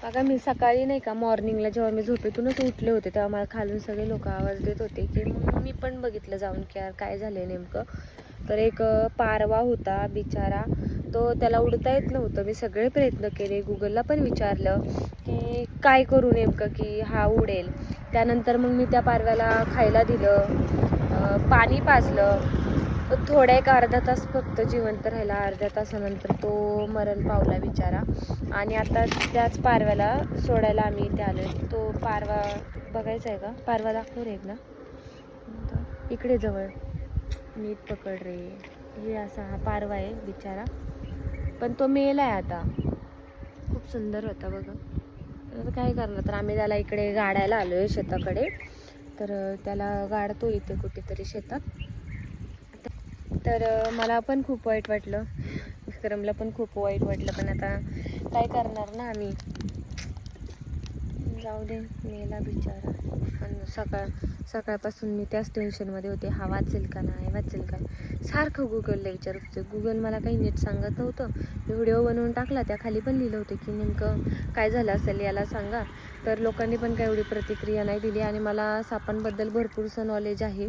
बघा मी सकाळी नाही का मॉर्निंगला जेव्हा मी झोपेतूनच उठले होते तेव्हा मला खालून सगळे लोक आवाज देत होते की मग मी पण बघितलं जाऊन की यार काय झालं नेमकं. तर एक पारवा होता बिचारा, तो त्याला उडता येत नव्हतं. मी सगळे प्रयत्न केले, गुगलला पण विचारलं की काय करू नेमकं की हा उडेल. त्यानंतर मग मी त्या पारव्याला खायला दिलं, पाणी पाजलं. थोडा एक अर्धा तास फक्त जिवंत राहिला, अर्ध्या तासानंतर तो मरण पावला बिचारा. आणि आता त्याच पारव्याला सोडायला आम्ही इथे आलो. तो पारवा बघायचा आहे का? पारवा दाखव रे एकदा इकडे जवळ, नीट पकड रे. हे असा हा पारवा आहे बिचारा, पण तो मेलाय आता. खूप सुंदर होता बघा. आता काय करणार, तर आम्ही त्याला इकडे गाडायला आलोय शेताकडे. तर त्याला गाडतो इथे कुठेतरी शेतात. तर मला पण खूप वाईट वाटलं, विक्रमला पण खूप वाईट वाटलं, पण आता काय करणार ना आम्ही. जाऊ दे, मेला बिचारा. पण सकाळपासून मी त्याच टेन्शनमध्ये होते, हा वाचेल का नाही वाचेल का. सारखं गुगलला विचारत होते. गुगल मला काही नीट सांगत नव्हतं. मी व्हिडिओ बनवून टाकला, त्या खाली पण लिहिलं होतं की नेमकं काय झालं असेल याला सांगा. तर लोकांनी पण काही एवढी प्रतिक्रिया नाही दिली. आणि मला सापांबद्दल भरपूरसं नॉलेज आहे,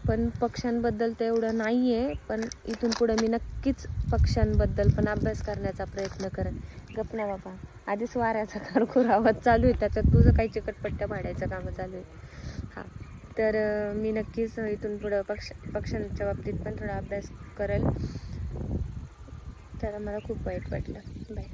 पण पक्ष्यांबद्दल तर एवढं नाही आहे. पण इथून पुढं मी नक्कीच पक्ष्यांबद्दल पण अभ्यास करण्याचा प्रयत्न करेन. गप ना बाबा, आधीच वाऱ्याचा खरखर आवाज चालू आहे, त्याच्यात तुझं काही चिकटपट्ट्या पाडायचं कामं चालू आहे. हां, तर मी नक्कीच इथून पुढं पक्ष्यांच्या बाबतीत पण थोडा अभ्यास करेल. तर मला खूप वाईट वाटलं. बाय.